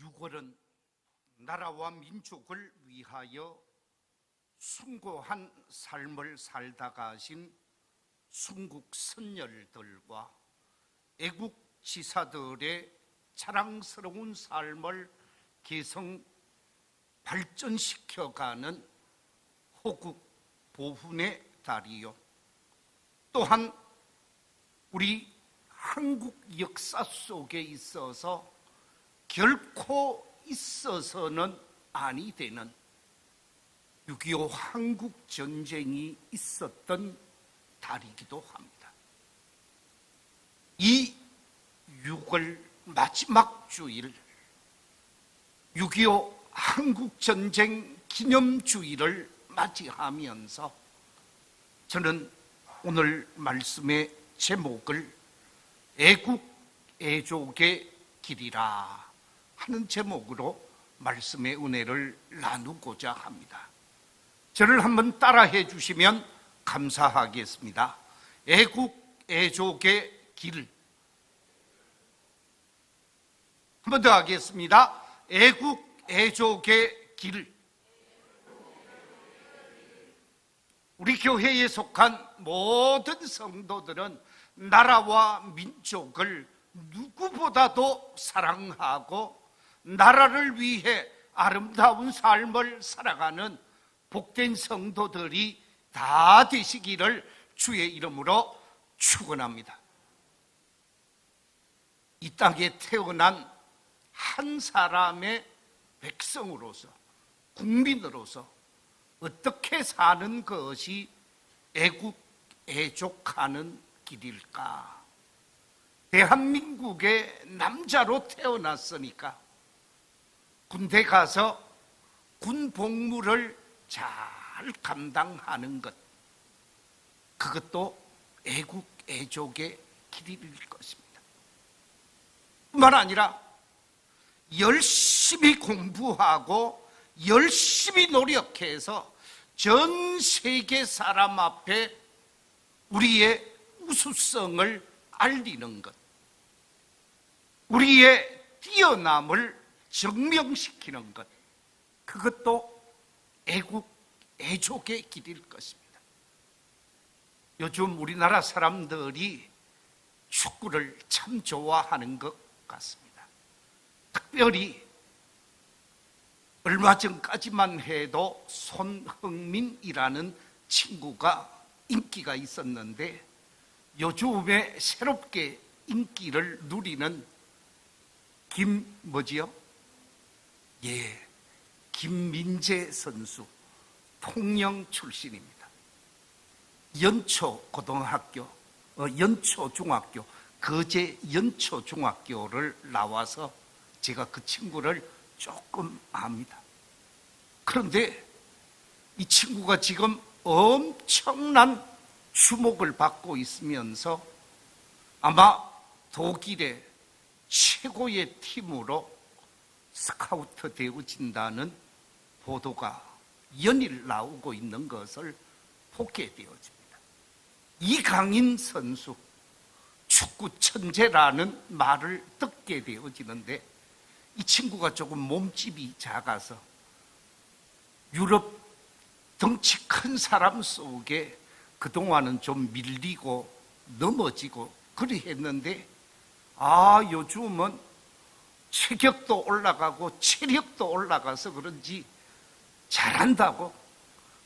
6월은 나라와 민족을 위하여 숭고한 삶을 살다가 하신 순국 선열들과 애국 지사들의 자랑스러운 삶을 개성 발전시켜가는 호국 보훈의 달이요, 또한 우리 한국 역사 속에 있어서 결코 있어서는 아니 되는 6.25 한국전쟁이 있었던 달이기도 합니다. 이 6월 마지막 주일 6.25 한국전쟁 기념주일을 맞이하면서 저는 오늘 말씀의 제목을 애국 애족의 길이라 하는 제목으로 말씀의 은혜를 나누고자 합니다. 저를 한번 따라해 주시면 감사하겠습니다. 애국 애족의 길. 한 번 더 하겠습니다. 애국 애족의 길. 우리 교회에 속한 모든 성도들은 나라와 민족을 누구보다도 사랑하고 나라를 위해 아름다운 삶을 살아가는 복된 성도들이 다 되시기를 주의 이름으로 축원합니다. 이 땅에 태어난 한 사람의 백성으로서, 국민으로서 어떻게 사는 것이 애국, 애족하는 길일까? 대한민국의 남자로 태어났으니까 군대 가서 군 복무를 잘 감당하는 것, 그것도 애국, 애족의 길일 것입니다. 뿐만 아니라 열심히 공부하고 열심히 노력해서 전 세계 사람 앞에 우리의 우수성을 알리는 것, 우리의 뛰어남을 증명시키는 것, 그것도 애국, 애족의 길일 것입니다. 요즘 우리나라 사람들이 축구를 참 좋아하는 것 같습니다. 특별히 얼마 전까지만 해도 손흥민이라는 친구가 인기가 있었는데 요즘에 새롭게 인기를 누리는 김민재 선수, 통영 출신입니다. 연초중학교, 거제 연초중학교를 나와서 제가 그 친구를 조금 압니다. 그런데 이 친구가 지금 엄청난 주목을 받고 있으면서 아마 독일의 최고의 팀으로 스카우트 되어진다는 보도가 연일 나오고 있는 것을 보게 되어집니다. 이강인 선수, 축구 천재라는 말을 듣게 되어지는데 이 친구가 조금 몸집이 작아서 유럽 덩치 큰 사람 속에 그동안은 좀 밀리고 넘어지고 그리 했는데 요즘은 체격도 올라가고 체력도 올라가서 그런지 잘한다고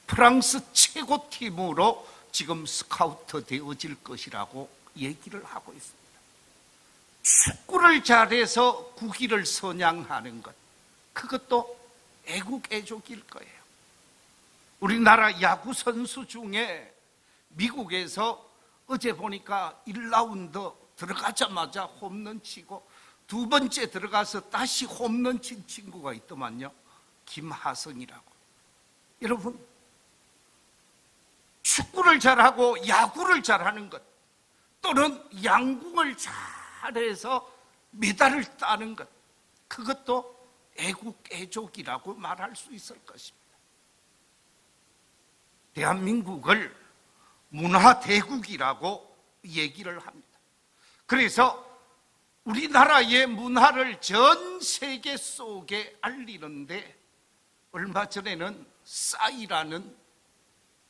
프랑스 최고팀으로 지금 스카우트 되어질 것이라고 얘기를 하고 있습니다. 축구를 잘해서 국위를 선양하는 것, 그것도 애국, 애족일 거예요. 우리나라 야구 선수 중에 미국에서 어제 보니까 1라운드 들어가자마자 홈런 치고 두 번째 들어가서 다시 홈런 친 친구가 있더만요. 김하성이라고. 여러분, 축구를 잘하고 야구를 잘하는 것, 또는 양궁을 잘해서 메달을 따는 것, 그것도 애국, 애족이라고 말할 수 있을 것입니다. 대한민국을 문화대국이라고 얘기를 합니다. 그래서 우리나라의 문화를 전 세계 속에 알리는데, 얼마 전에는 싸이라는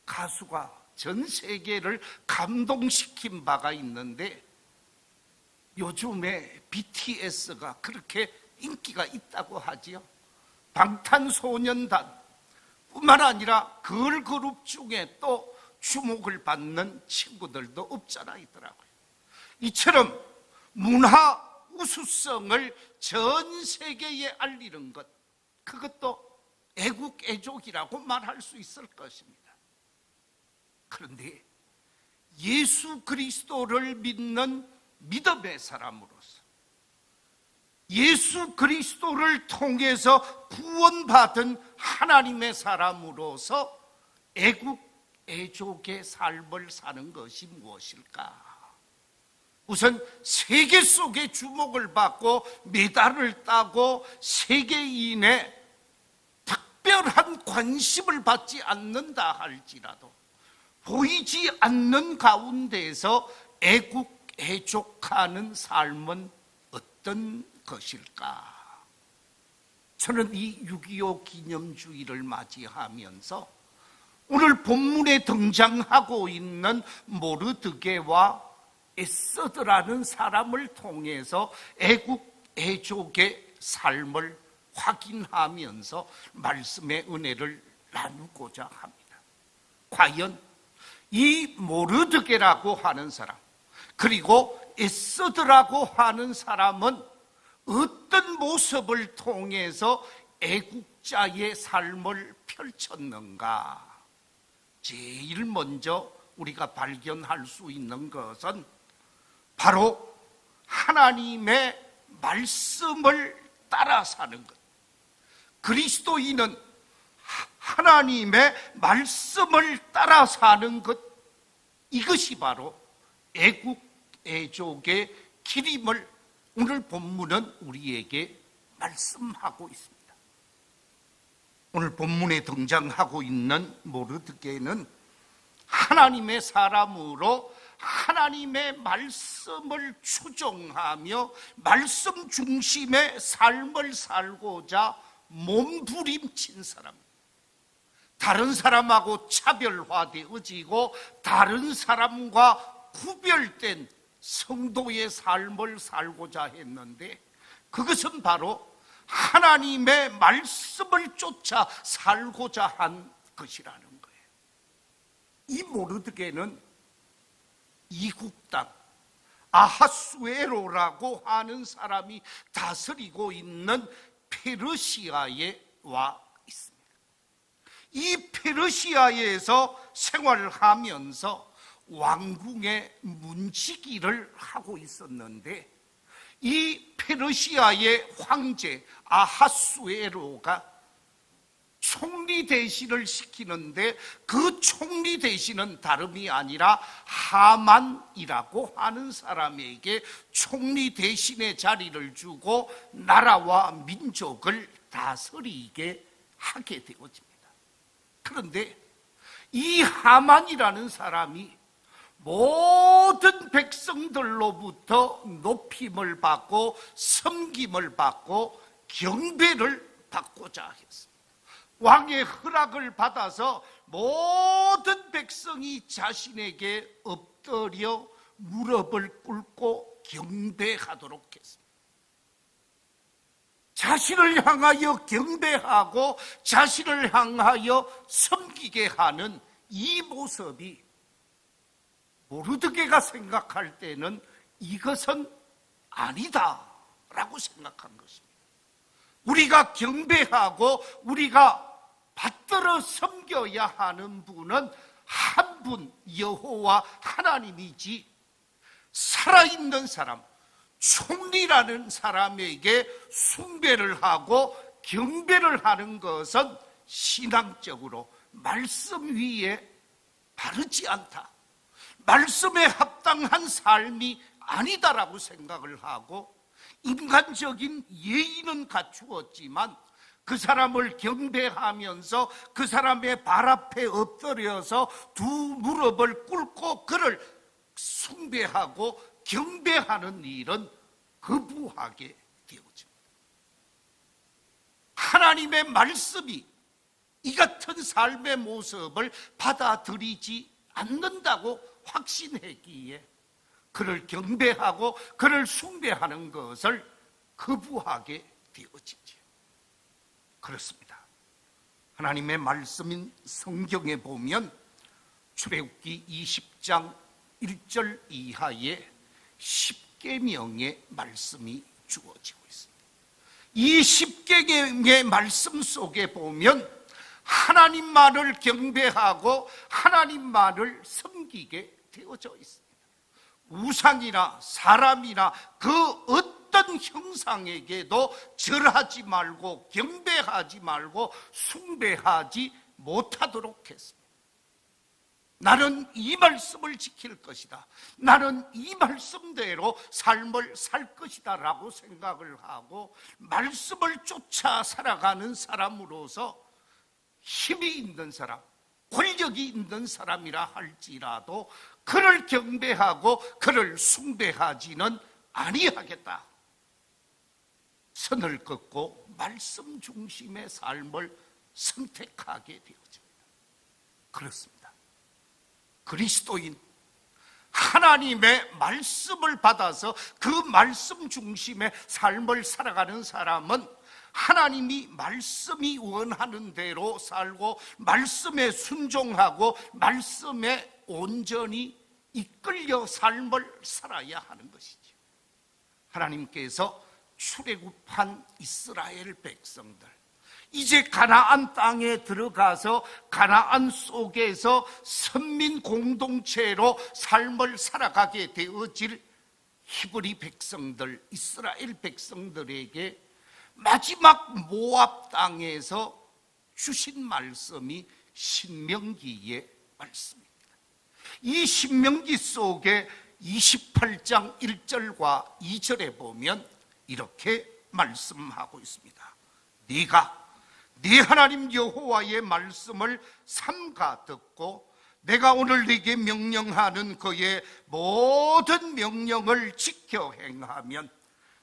가수가 전 세계를 감동시킨 바가 있는데, 요즘에 BTS가 그렇게 인기가 있다고 하지요. 방탄소년단 뿐만 아니라 걸그룹 중에 또 주목을 받는 친구들도 없잖아 있더라고요. 이처럼 문화 우수성을 전 세계에 알리는 것, 그것도 애국애족이라고 말할 수 있을 것입니다. 그런데 예수 그리스도를 믿는 믿음의 사람으로서, 예수 그리스도를 통해서 구원받은 하나님의 사람으로서 애국애족의 삶을 사는 것이 무엇일까? 우선 세계 속에 주목을 받고 메달을 따고 세계인의 특별한 관심을 받지 않는다 할지라도 보이지 않는 가운데서 애국애족하는 삶은 어떤 것일까? 저는 이 6.25 기념주의를 맞이하면서 오늘 본문에 등장하고 있는 모르드게와 에스더라는 사람을 통해서 애국애족의 삶을 확인하면서 말씀의 은혜를 나누고자 합니다. 과연 이 모르드게라고 하는 사람, 그리고 에스더라고 하는 사람은 어떤 모습을 통해서 애국자의 삶을 펼쳤는가? 제일 먼저 우리가 발견할 수 있는 것은 바로 하나님의 말씀을 따라 사는 것. 그리스도인은 하나님의 말씀을 따라 사는 것, 이것이 바로 애국애족의 길임을 오늘 본문은 우리에게 말씀하고 있습니다. 오늘 본문에 등장하고 있는 모르드게는 하나님의 사람으로 하나님의 말씀을 추종하며 말씀 중심의 삶을 살고자 몸부림친 사람입니다. 다른 사람하고 차별화되어지고 다른 사람과 구별된 성도의 삶을 살고자 했는데, 그것은 바로 하나님의 말씀을 쫓아 살고자 한 것이라는 거예요. 이 모르드게는 이국당 아하수에로라고 하는 사람이 다스리고 있는 페르시아에 와 있습니다. 이 페르시아에서 생활을 하면서 왕궁의 문지기를 하고 있었는데, 이 페르시아의 황제 아하수에로가 총리 대신을 시키는데, 그 총리 대신은 다름이 아니라 하만이라고 하는 사람에게 총리 대신의 자리를 주고 나라와 민족을 다스리게 하게 되어집니다. 그런데 이 하만이라는 사람이 모든 백성들로부터 높임을 받고 섬김을 받고 경배를 받고자 했습니다. 왕의 허락을 받아서 모든 백성이 자신에게 엎드려 무릎을 꿇고 경배하도록 했습니다. 자신을 향하여 경배하고 자신을 향하여 섬기게 하는 이 모습이 모르드게가 생각할 때는 이것은 아니다라고 생각한 것입니다. 우리가 경배하고 우리가 받들어 섬겨야 하는 분은 한 분, 여호와 하나님이지, 살아있는 사람, 총리라는 사람에게 숭배를 하고 경배를 하는 것은 신앙적으로 말씀 위에 바르지 않다, 말씀에 합당한 삶이 아니다라고 생각을 하고, 인간적인 예의는 갖추었지만 그 사람을 경배하면서 그 사람의 발 앞에 엎드려서 두 무릎을 꿇고 그를 숭배하고 경배하는 일은 거부하게 되어집니다. 하나님의 말씀이 이 같은 삶의 모습을 받아들이지 않는다고 확신했기에 그를 경배하고 그를 숭배하는 것을 거부하게 되어지죠. 그렇습니다. 하나님의 말씀인 성경에 보면 출애굽기 20장 1절 이하에 10계명의 말씀이 주어지고 있습니다. 이 10계명의 말씀 속에 보면 하나님만을 경배하고 하나님만을 섬기게 되어져 있습니다. 우상이나 사람이나 그 어떤 형상에게도 절하지 말고 경배하지 말고 숭배하지 못하도록 했습니다. 나는 이 말씀을 지킬 것이다, 나는 이 말씀대로 삶을 살 것이다 라고 생각을 하고 말씀을 쫓아 살아가는 사람으로서 힘이 있는 사람, 권력이 있는 사람이라 할지라도 그를 경배하고 그를 숭배하지는 아니하겠다. 선을 긋고 말씀 중심의 삶을 선택하게 되어집니다. 그렇습니다. 그리스도인, 하나님의 말씀을 받아서 그 말씀 중심의 삶을 살아가는 사람은 하나님이 말씀이 원하는 대로 살고 말씀에 순종하고 말씀에 온전히 이끌려 삶을 살아야 하는 것이죠. 하나님께서 출애굽한 이스라엘 백성들, 이제 가나안 땅에 들어가서 가나안 속에서 선민 공동체로 삶을 살아가게 되어질 히브리 백성들, 이스라엘 백성들에게 마지막 모압 땅에서 주신 말씀이 신명기의 말씀입니다. 이 신명기 속에 28장 1절과 2절에 보면 이렇게 말씀하고 있습니다. 네가 네 하나님 여호와의 말씀을 삼가 듣고 내가 오늘 네게 명령하는 그의 모든 명령을 지켜 행하면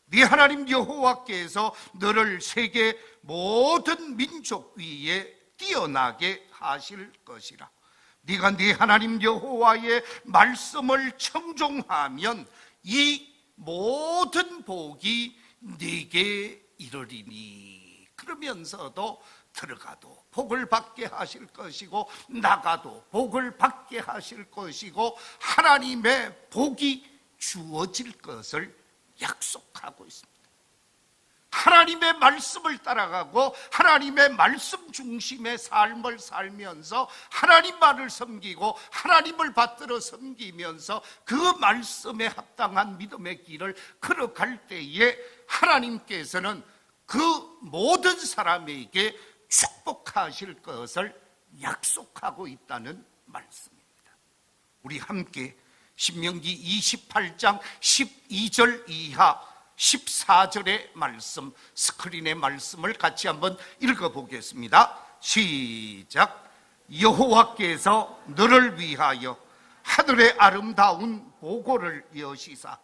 네 하나님 여호와께서 너를 세계 모든 민족 위에 뛰어나게 하실 것이라. 네가 네 하나님 여호와의 말씀을 청종하면 이 모든 복이 네게 이르리니. 그러면서도 들어가도 복을 받게 하실 것이고 나가도 복을 받게 하실 것이고 하나님의 복이 주어질 것을 약속하고 있습니다. 하나님의 말씀을 따라가고 하나님의 말씀 중심의 삶을 살면서 하나님만을 섬기고 하나님을 받들어 섬기면서 그 말씀에 합당한 믿음의 길을 걸어갈 때에 하나님께서는 그 모든 사람에게 축복하실 것을 약속하고 있다는 말씀입니다. 우리 함께 신명기 28장 12절 이하 14절의 말씀, 스크린의 말씀을 같이 한번 읽어보겠습니다. 시작. 여호와께서 너를 위하여 하늘의 아름다운 보고를 여시사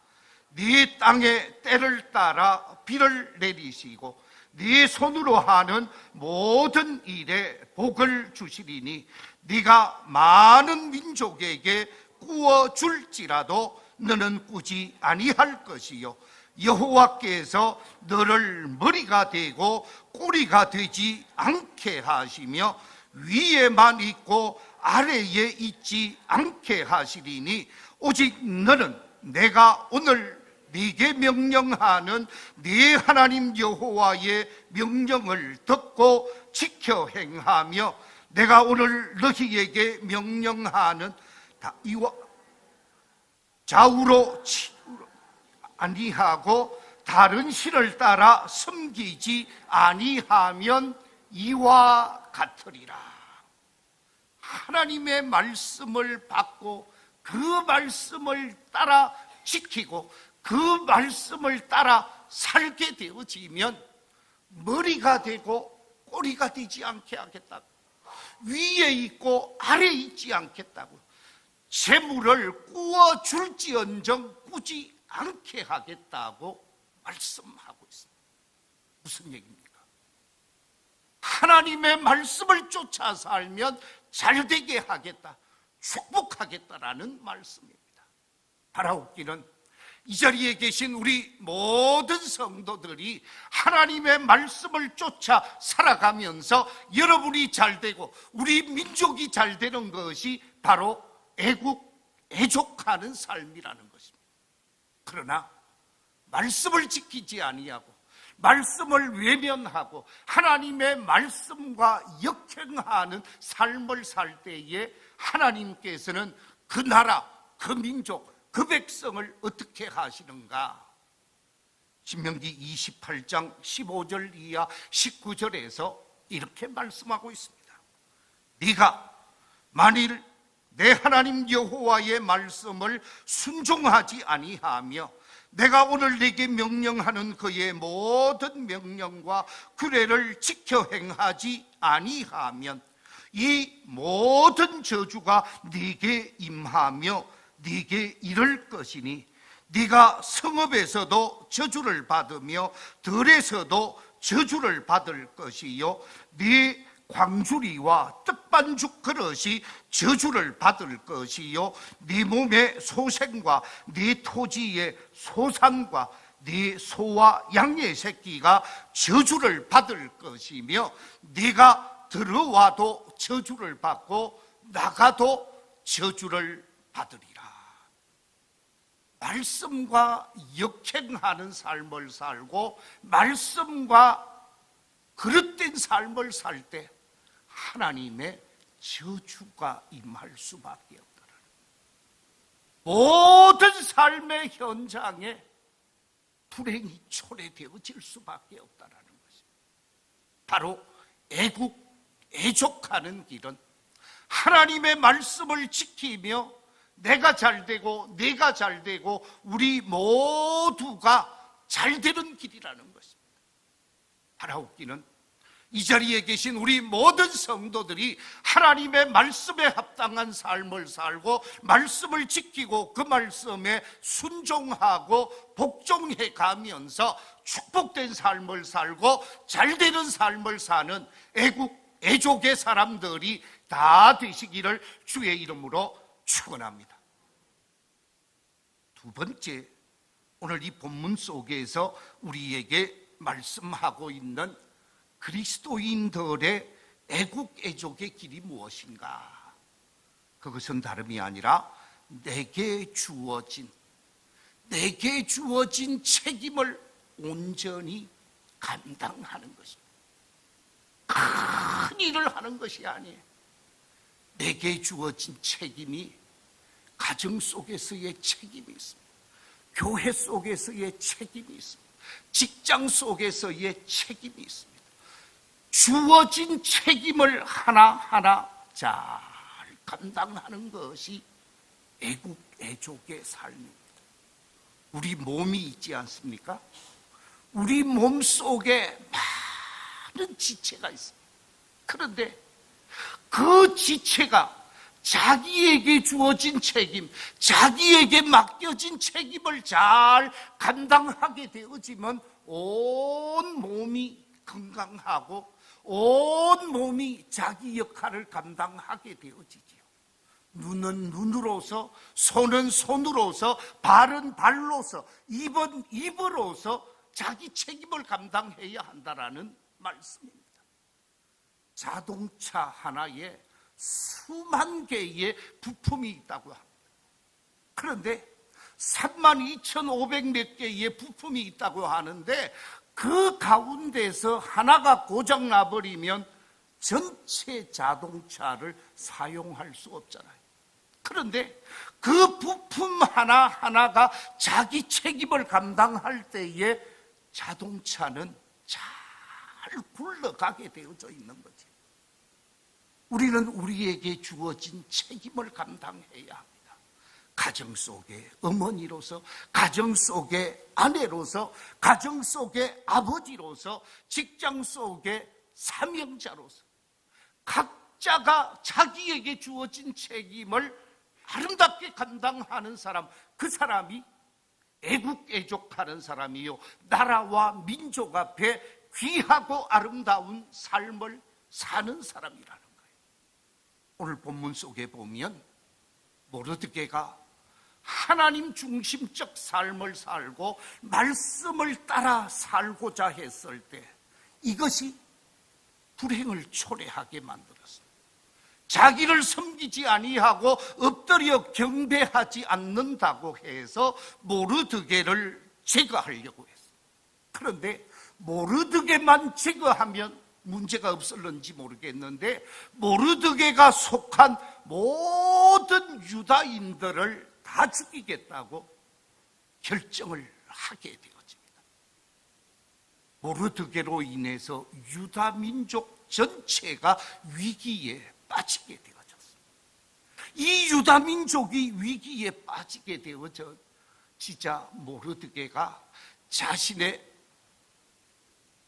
네 땅에 때를 따라 비를 내리시고 네 손으로 하는 모든 일에 복을 주시리니 네가 많은 민족에게 꾸어줄지라도 너는 꾸지 아니할 것이요 여호와께서 너를 머리가 되고 꼬리가 되지 않게 하시며 위에만 있고 아래에 있지 않게 하시리니 오직 너는 내가 오늘 네게 명령하는 네 하나님 여호와의 명령을 듣고 지켜 행하며 내가 오늘 너희에게 명령하는 이와 좌우로 아니하고 다른 신을 따라 섬기지 아니하면 이와 같으리라. 하나님의 말씀을 받고 그 말씀을 따라 지키고 그 말씀을 따라 살게 되어지면 머리가 되고 꼬리가 되지 않게 하겠다고, 위에 있고 아래에 있지 않겠다고, 재물을 꾸어줄지언정 꾸지 않게 하겠다고 말씀하고 있습니다. 무슨 얘기입니까? 하나님의 말씀을 쫓아 살면 잘되게 하겠다, 축복하겠다라는 말씀입니다. 바라옵기는 이 자리에 계신 우리 모든 성도들이 하나님의 말씀을 쫓아 살아가면서 여러분이 잘되고 우리 민족이 잘되는 것이 바로 애국애족하는 삶이라는 것입니다. 그러나 말씀을 지키지 아니하고 말씀을 외면하고 하나님의 말씀과 역행하는 삶을 살 때에 하나님께서는 그 나라, 그 민족, 그 백성을 어떻게 하시는가? 신명기 28장 15절 이하 19절에서 이렇게 말씀하고 있습니다. 네가 만일 내 하나님 여호와의 말씀을 순종하지 아니하며 내가 오늘 네게 명령하는 그의 모든 명령과 규례를 지켜 행하지 아니하면 이 모든 저주가 네게 임하며 네게 이를 것이니 네가 성읍에서도 저주를 받으며 들에서도 저주를 받을 것이요 네 광주리와 떡반죽 그릇이 저주를 받을 것이요 네 몸의 소생과 네 토지의 소산과 네 소와 양의 새끼가 저주를 받을 것이며 네가 들어와도 저주를 받고 나가도 저주를 받으리라. 말씀과 역행하는 삶을 살고 말씀과 그릇된 삶을 살 때 하나님의 저주가 임할 수밖에 없더라. 모든 삶의 현장에 불행이 초래되어질 수밖에 없다는 것입니다. 바로 애국애족하는 길은 하나님의 말씀을 지키며 내가 잘되고 내가 잘되고 우리 모두가 잘되는 길이라는 것입니다. 바라옵기는 이 자리에 계신 우리 모든 성도들이 하나님의 말씀에 합당한 삶을 살고 말씀을 지키고 그 말씀에 순종하고 복종해 가면서 축복된 삶을 살고 잘되는 삶을 사는 애국애족의 사람들이 다 되시기를 주의 이름으로 축원합니다. 두 번째, 오늘 이 본문 속에서 우리에게 말씀하고 있는 그리스도인들의 애국애족의 길이 무엇인가? 그것은 다름이 아니라 내게 주어진 책임을 온전히 감당하는 것입니다. 큰 일을 하는 것이 아니에요. 내게 주어진 책임이 가정 속에서의 책임이 있습니다. 교회 속에서의 책임이 있습니다. 직장 속에서의 책임이 있습니다. 주어진 책임을 하나하나 잘 감당하는 것이 애국애족의 삶입니다. 우리 몸이 있지 않습니까? 우리 몸 속에 많은 지체가 있습니다. 그런데 그 지체가 자기에게 주어진 책임, 자기에게 맡겨진 책임을 잘 감당하게 되어지면 온 몸이 건강하고 온 몸이 자기 역할을 감당하게 되어지지요. 눈은 눈으로서, 손은 손으로서, 발은 발로서, 입은 입으로서 자기 책임을 감당해야 한다라는 말씀입니다. 자동차 하나에 수만 개의 부품이 있다고 합니다. 그런데 32,500몇 개의 부품이 있다고 하는데 그 가운데서 하나가 고장 나버리면 전체 자동차를 사용할 수 없잖아요. 그런데 그 부품 하나하나가 자기 책임을 감당할 때에 자동차는 잘 굴러가게 되어져 있는 거지. 우리는 우리에게 주어진 책임을 감당해야 합니다. 가정 속의 어머니로서, 가정 속의 아내로서, 가정 속의 아버지로서, 직장 속의 사명자로서 각자가 자기에게 주어진 책임을 아름답게 감당하는 사람, 그 사람이 애국애족하는 사람이요, 나라와 민족 앞에 귀하고 아름다운 삶을 사는 사람이라는 거예요. 오늘 본문 속에 보면 모르드게가 하나님 중심적 삶을 살고 말씀을 따라 살고자 했을 때 이것이 불행을 초래하게 만들었어요. 자기를 섬기지 아니하고 엎드려 경배하지 않는다고 해서 모르드게를 제거하려고 했어요. 그런데 모르드게만 제거하면 문제가 없을는지 모르겠는데 모르드게가 속한 모든 유다인들을 다 죽이겠다고 결정을 하게 되어집니다. 모르드게로 인해서 유다 민족 전체가 위기에 빠지게 되어졌어요. 이 유다 민족이 위기에 빠지게 되어지자 모르드게가 자신의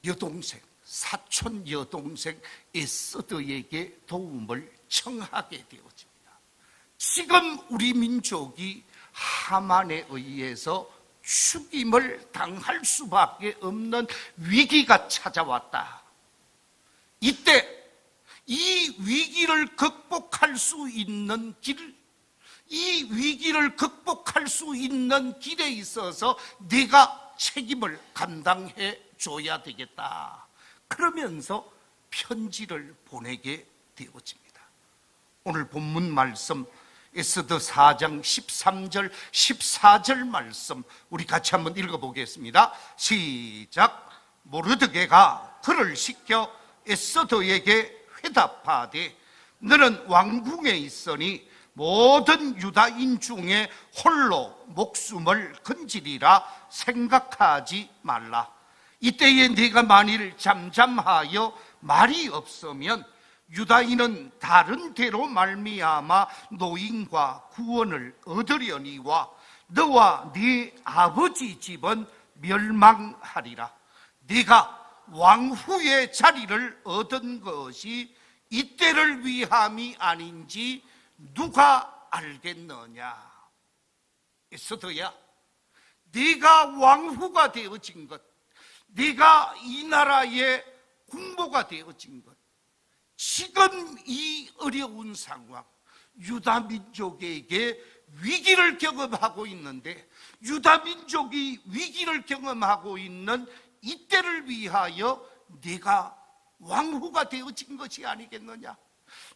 여동생, 사촌 여동생 에스더에게 도움을 청하게 되어집니다. 지금 우리 민족이 하만에 의해서 죽임을 당할 수밖에 없는 위기가 찾아왔다. 이때 이 위기를 극복할 수 있는 길, 이 위기를 극복할 수 있는 길에 있어서 네가 책임을 감당해 줘야 되겠다. 그러면서 편지를 보내게 되어집니다. 오늘 본문 말씀 에스더 4장 13절 14절 말씀 우리 같이 한번 읽어보겠습니다. 시작. 모르드게가 그를 시켜 에스더에게 회답하되 너는 왕궁에 있으니 모든 유다인 중에 홀로 목숨을 건지리라 생각하지 말라. 이때에 네가 만일 잠잠하여 말이 없으면 유다인은 다른 데로 말미암아 노임과 구원을 얻으려니와 너와 네 아버지 집은 멸망하리라. 네가 왕후의 자리를 얻은 것이 이때를 위함이 아닌지 누가 알겠느냐. 에스더야, 네가 왕후가 되어진 것, 네가 이 나라의 국모가 되어진 것, 지금 이 어려운 상황, 유다 민족에게 위기를 경험하고 있는데 유다 민족이 위기를 경험하고 있는 이때를 위하여 네가 왕후가 되어진 것이 아니겠느냐.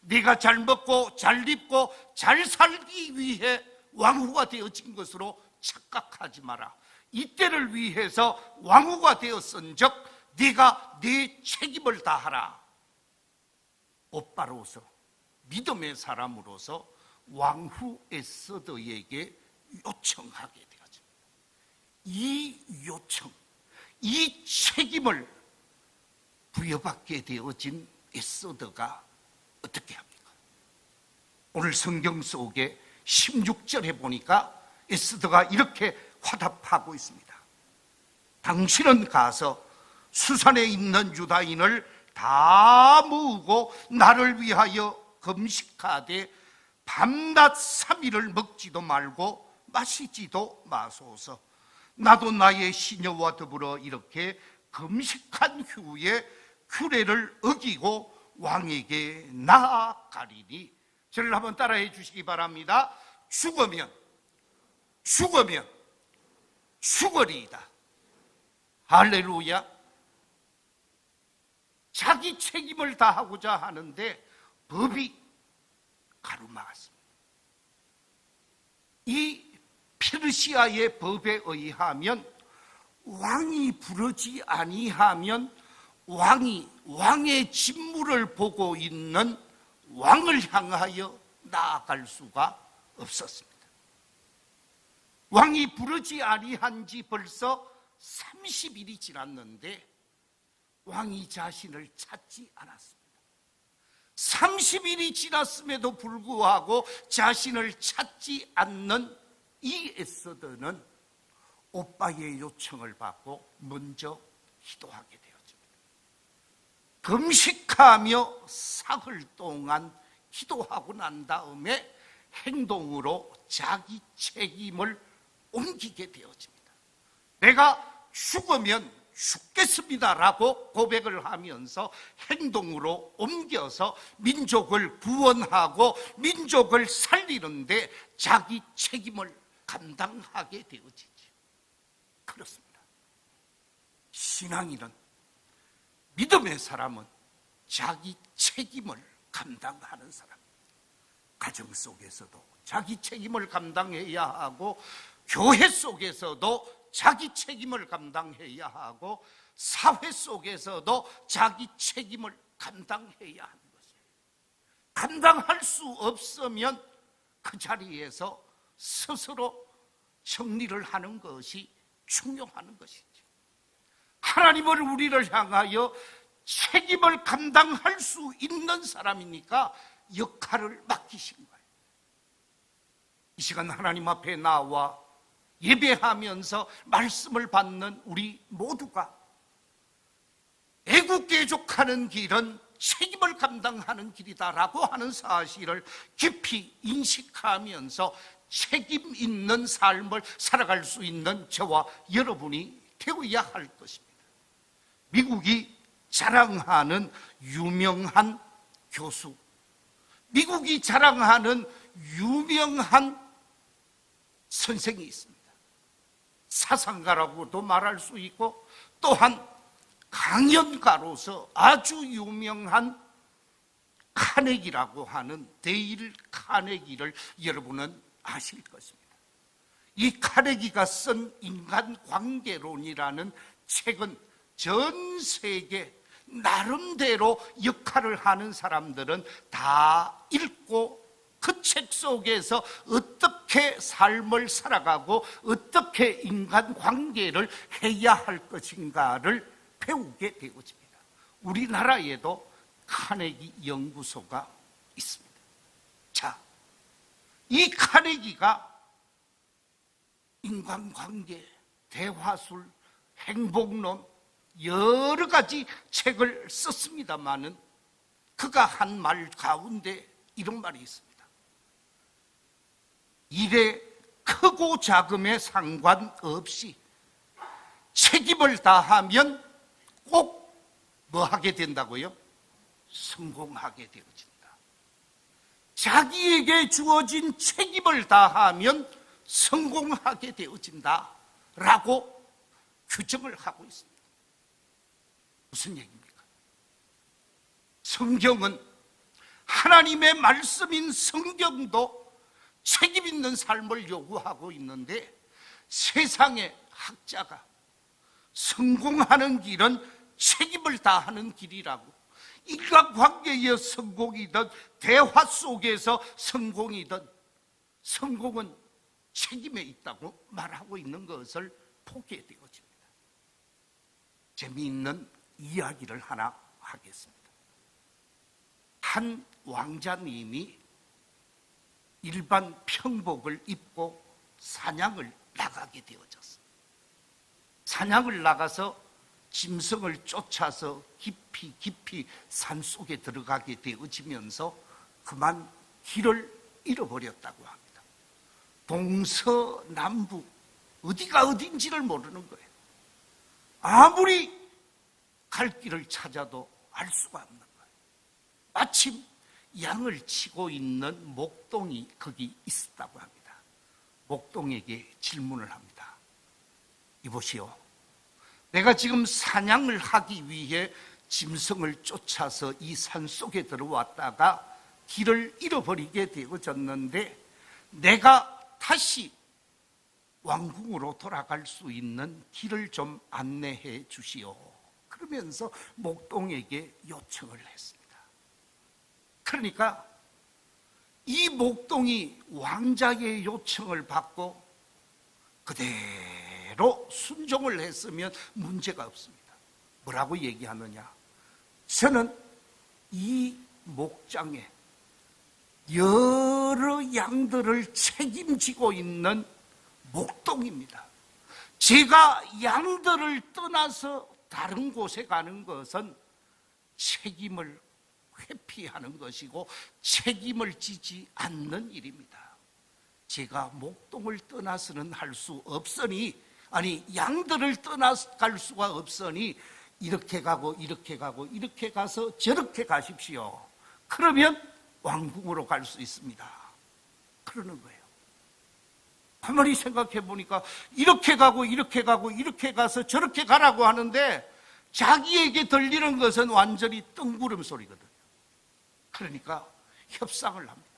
네가 잘 먹고 잘 입고 잘 살기 위해 왕후가 되어진 것으로 착각하지 마라. 이때를 위해서 왕후가 되었은즉 네가 네 책임을 다하라. 오빠로서 믿음의 사람으로서 왕후 에스더에게 요청하게 되었습니다. 이 요청, 이 책임을 부여받게 되어진 에스더가 어떻게 합니까? 오늘 성경 속에 16절에 보니까 에스더가 이렇게 화답하고 있습니다. 당신은 가서 수산에 있는 유다인을 다 모으고 나를 위하여 금식하되 밤낮 3일을 먹지도 말고 마시지도 마소서. 나도 나의 시녀와 더불어 이렇게 금식한 후에 규례를 어기고 왕에게 나아가리니. 저를 한번 따라해 주시기 바랍니다. 죽으면 죽으리이다. 할렐루야. 자기 책임을 다하고자 하는데 법이 가로막았습니다. 이 페르시아의 법에 의하면 왕이 부르지 아니하면 왕의 직무를 보고 있는 왕을 향하여 나아갈 수가 없었습니다. 왕이 부르지 아니한 지 벌써 30일이 지났는데 왕이 자신을 찾지 않았습니다. 30일이 지났음에도 불구하고 자신을 찾지 않는 이 에스더는 오빠의 요청을 받고 먼저 기도하게 되었습니다. 금식하며 사흘 동안 기도하고 난 다음에 행동으로 자기 책임을 옮기게 되어집니다. 내가 죽으면 죽겠습니다라고 고백을 하면서 행동으로 옮겨서 민족을 구원하고 민족을 살리는데 자기 책임을 감당하게 되어지죠. 그렇습니다. 신앙인은, 믿음의 사람은 자기 책임을 감당하는 사람. 가정 속에서도 자기 책임을 감당해야 하고, 교회 속에서도 자기 책임을 감당해야 하고, 사회 속에서도 자기 책임을 감당해야 하는 것이에요. 감당할 수 없으면 그 자리에서 스스로 정리를 하는 것이 중요한 것이죠. 하나님을 우리를 향하여 책임을 감당할 수 있는 사람이니까 역할을 맡기신 거예요. 이 시간 하나님 앞에 나와 예배하면서 말씀을 받는 우리 모두가 애국개족하는 길은 책임을 감당하는 길이다라고 하는 사실을 깊이 인식하면서 책임 있는 삶을 살아갈 수 있는 저와 여러분이 되어야 할 것입니다. 미국이 자랑하는 유명한 교수, 미국이 자랑하는 유명한 선생이 있습니다. 사상가라고도 말할 수 있고, 또한 강연가로서 아주 유명한 카네기라고 하는 데일 카네기를 여러분은 아실 것입니다. 이 카네기가 쓴 인간관계론이라는 책은 전 세계 나름대로 역할을 하는 사람들은 다 읽고, 그 책 속에서 어떻게 삶을 살아가고 어떻게 인간관계를 해야 할 것인가를 배우게 되어집니다. 우리나라에도 카네기 연구소가 있습니다. 자, 이 카네기가 인간관계, 대화술, 행복론 여러 가지 책을 썼습니다마는 그가 한 말 가운데 이런 말이 있습니다. 일에 크고 작음에 상관없이 책임을 다하면 꼭 뭐 하게 된다고요? 성공하게 되어진다. 자기에게 주어진 책임을 다하면 성공하게 되어진다 라고 규정을 하고 있습니다. 무슨 얘기입니까? 성경은, 하나님의 말씀인 성경도 책임 있는 삶을 요구하고 있는데, 세상의 학자가 성공하는 길은 책임을 다하는 길이라고, 인간관계의 성공이든 대화 속에서 성공이든 성공은 책임에 있다고 말하고 있는 것을 보게 되어집니다. 재미있는 이야기를 하나 하겠습니다. 한 왕자님이 일반 평복을 입고 사냥을 나가게 되어졌어요. 사냥을 나가서 짐승을 쫓아서 깊이 산속에 들어가게 되어지면서 그만 길을 잃어버렸다고 합니다. 동서남북 어디가 어딘지를 모르는 거예요. 아무리 갈 길을 찾아도 알 수가 없는 거예요. 마침 양을 치고 있는 목동이 거기 있었다고 합니다. 목동에게 질문을 합니다. 이보시오, 내가 지금 사냥을 하기 위해 짐승을 쫓아서 이 산속에 들어왔다가 길을 잃어버리게 되어졌는데, 내가 다시 왕궁으로 돌아갈 수 있는 길을 좀 안내해 주시오. 그러면서 목동에게 요청을 했습니다. 그러니까 이 목동이 왕자의 요청을 받고 그대로 순종을 했으면 문제가 없습니다. 뭐라고 얘기하느냐? 저는 이 목장에 여러 양들을 책임지고 있는 목동입니다. 제가 양들을 떠나서 다른 곳에 가는 것은 책임을 회피하는 것이고 책임을 지지 않는 일입니다. 제가 목동을 떠나서는 할 수 없으니 아니 양들을 떠나갈 수가 없으니 이렇게 가고 이렇게 가고 이렇게 가서 저렇게 가십시오. 그러면 왕궁으로 갈 수 있습니다. 그러는 거예요. 가만히 생각해 보니까 이렇게 가고 이렇게 가고 이렇게 가서 저렇게 가라고 하는데 자기에게 들리는 것은 완전히 뜬구름 소리거든요. 그러니까 협상을 합니다.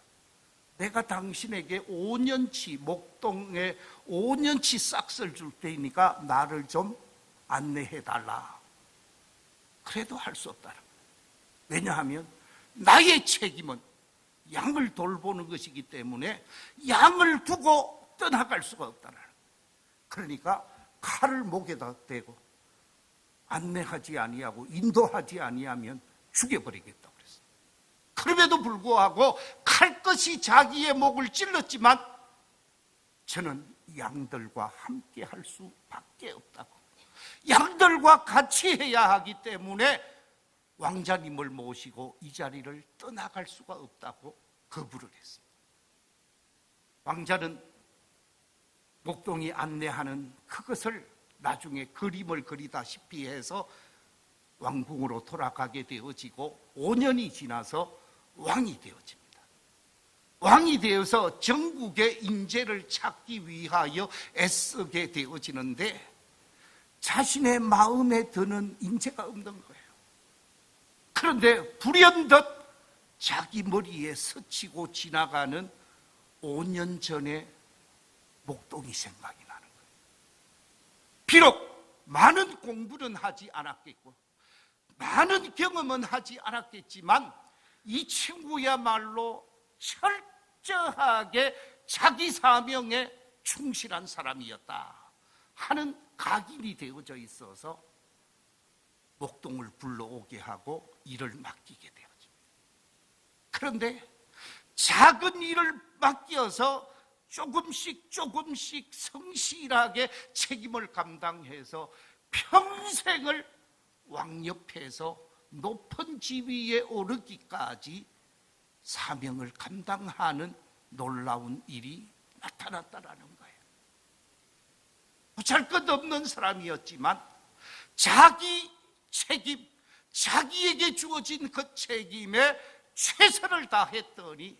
내가 당신에게 5년치 목동에 5년치 싹쓸 줄 테니까 나를 좀 안내해 달라. 그래도 할 수 없다는 거예요. 왜냐하면 나의 책임은 양을 돌보는 것이기 때문에 양을 두고 떠나갈 수가 없다는 거예요. 그러니까 칼을 목에다 대고 안내하지 아니하고 인도하지 아니하면 죽여버리겠다고 그랬어요. 그럼에도 불구하고 칼끝이 자기의 목을 찔렀지만 저는 양들과 함께 할 수밖에 없다고, 양들과 같이 해야 하기 때문에 왕자님을 모시고 이 자리를 떠나갈 수가 없다고 거부를 했습니다. 왕자는 목동이 안내하는 그것을 나중에 그림을 그리다시피 해서 왕궁으로 돌아가게 되어지고 5년이 지나서 왕이 되어집니다. 왕이 되어서 전국의 인재를 찾기 위하여 애쓰게 되어지는데 자신의 마음에 드는 인재가 없는 거예요. 그런데 불현듯 자기 머리에 스치고 지나가는 5년 전의 목동이 생각이 나는 거예요. 비록 많은 공부는 하지 않았겠고 많은 경험은 하지 않았겠지만 이 친구야말로 철저하게 자기 사명에 충실한 사람이었다 하는 각인이 되어져 있어서 목동을 불러오게 하고 일을 맡기게 되어집니다. 그런데 작은 일을 맡겨서 조금씩 성실하게 책임을 감당해서 평생을 왕 옆에서 높은 지위에 오르기까지 사명을 감당하는 놀라운 일이 나타났다라는 거예요. 보잘것없는 사람이었지만 자기 책임, 자기에게 주어진 그 책임에 최선을 다했더니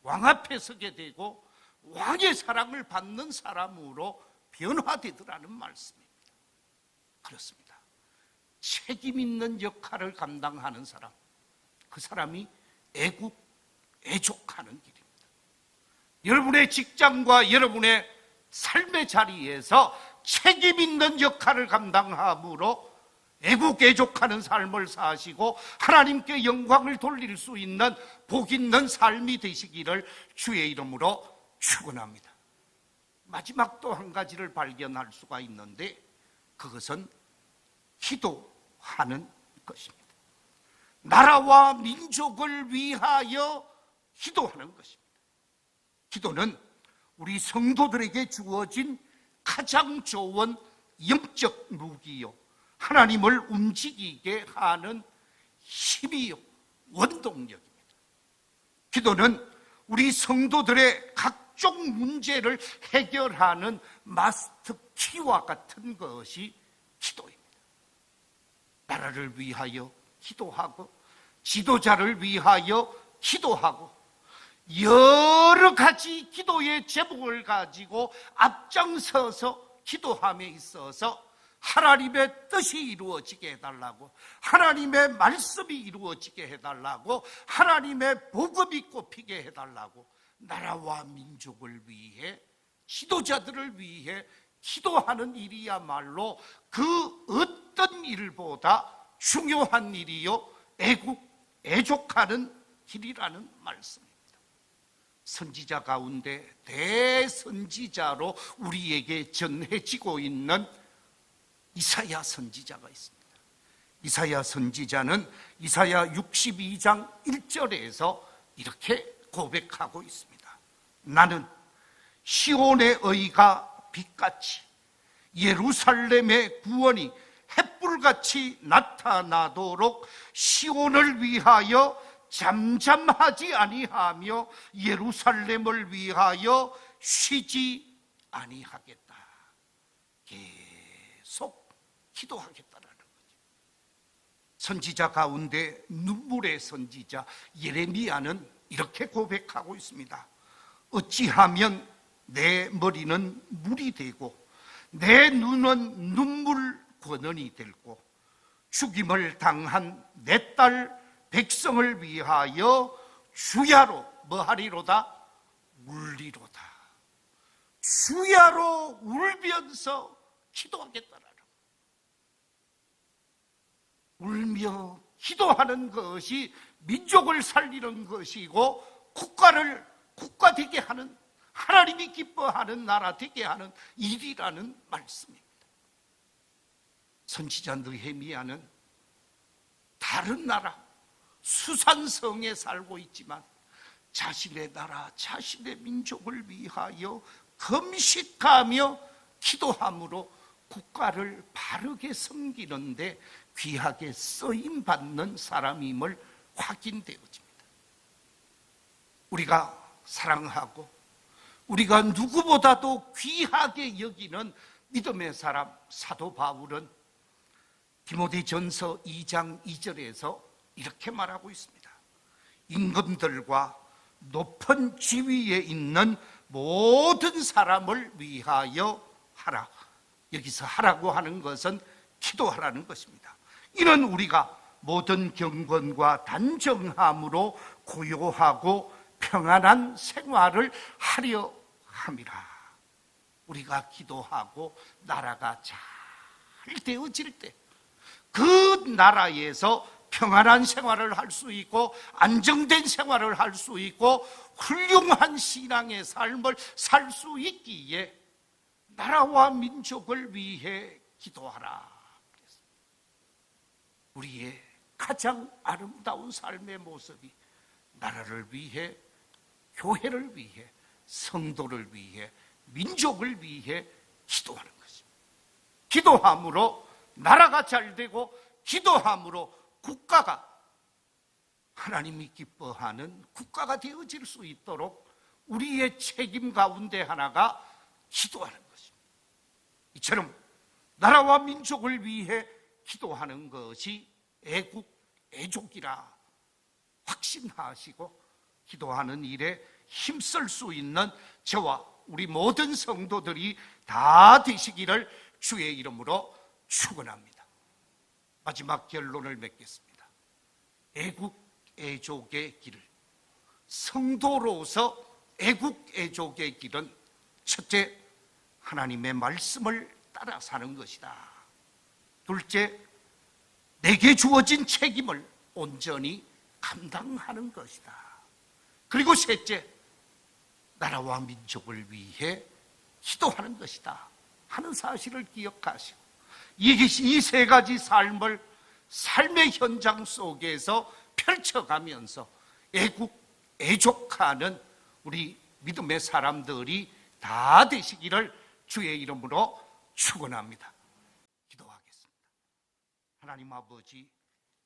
왕 앞에 서게 되고 왕의 사랑을 받는 사람으로 변화되더라는 말씀입니다. 그렇습니다. 책임 있는 역할을 감당하는 사람, 그 사람이 애국, 애족하는 길입니다. 여러분의 직장과 여러분의 삶의 자리에서 책임 있는 역할을 감당함으로 애국, 애족하는 삶을 사시고 하나님께 영광을 돌릴 수 있는 복 있는 삶이 되시기를 주의 이름으로 축원합니다. 마지막 또 한 가지를 발견할 수가 있는데 그것은 기도하는 것입니다. 나라와 민족을 위하여 기도하는 것입니다. 기도는 우리 성도들에게 주어진 가장 좋은 영적 무기요, 하나님을 움직이게 하는 힘이요, 원동력입니다. 기도는 우리 성도들의 각종 문제를 해결하는 마스터키와 같은 것이 기도입니다. 나라를 위하여 기도하고 지도자를 위하여 기도하고 여러 가지 기도의 제목을 가지고 앞장서서 기도함에 있어서 하나님의 뜻이 이루어지게 해달라고, 하나님의 말씀이 이루어지게 해달라고, 하나님의 복음이 꼽히게 해달라고 나라와 민족을 위해, 지도자들을 위해 기도하는 일이야말로 그 어떤 일보다 중요한 일이요, 애국, 애족하는 길이라는 말씀입니다. 선지자 가운데 대선지자로 우리에게 전해지고 있는 이사야 선지자가 있습니다. 이사야 선지자는 이사야 62장 1절에서 이렇게 고백하고 있습니다. 나는 시온의 의가 빛같이 예루살렘의 구원이 햇불같이 나타나도록 시온을 위하여 잠잠하지 아니하며 예루살렘을 위하여 쉬지 아니하겠다. 계속 기도하겠다라는 거죠. 선지자 가운데 눈물의 선지자 예레미야는 이렇게 고백하고 있습니다. 어찌하면 내 머리는 물이 되고 내 눈은 눈물 권원이 되고 죽임을 당한 내 딸 백성을 위하여 주야로 뭐하리로다? 울리로다. 주야로 울면서 기도하겠다라는, 울며 기도하는 것이 민족을 살리는 것이고 국가를 국가 되게 하는, 하나님이 기뻐하는 나라 되게 하는 일이라는 말씀입니다. 선지자 느헤미야는 다른 나라 수산성에 살고 있지만 자신의 나라, 자신의 민족을 위하여 금식하며 기도함으로 국가를 바르게 섬기는데 귀하게 쓰임받는 사람임을 확인되어집니다. 우리가 사랑하고 우리가 누구보다도 귀하게 여기는 믿음의 사람 사도 바울은 디모데전서 2장 2절에서 이렇게 말하고 있습니다. 임금들과 높은 지위에 있는 모든 사람을 위하여 하라. 여기서 하라고 하는 것은 기도하라는 것입니다. 이는 우리가 모든 경건과 단정함으로 고요하고 평안한 생활을 하려 함이라. 우리가 기도하고 나라가 잘 되어질 때 그 나라에서 평안한 생활을 할 수 있고 안정된 생활을 할 수 있고 훌륭한 신앙의 삶을 살 수 있기에 나라와 민족을 위해 기도하라. 우리의 가장 아름다운 삶의 모습이 나라를 위해, 교회를 위해, 성도를 위해, 민족을 위해 기도하는 것입니다. 기도함으로 나라가 잘 되고 기도함으로 국가가 하나님이 기뻐하는 국가가 되어질 수 있도록 우리의 책임 가운데 하나가 기도하는 것입니다. 이처럼 나라와 민족을 위해 기도하는 것이 애국, 애족이라 확신하시고 기도하는 일에 힘쓸 수 있는 저와 우리 모든 성도들이 다 되시기를 주의 이름으로 축원합니다. 마지막 결론을 맺겠습니다. 애국, 애족의 길을, 성도로서 애국, 애족의 길은 첫째, 하나님의 말씀을 따라 사는 것이다. 둘째, 내게 주어진 책임을 온전히 감당하는 것이다. 그리고 셋째, 나라와 민족을 위해 기도하는 것이다 하는 사실을 기억하시고 이 세 가지 삶을 삶의 현장 속에서 펼쳐가면서 애국, 애족하는 우리 믿음의 사람들이 다 되시기를 주의 이름으로 축원합니다. 기도하겠습니다. 하나님 아버지,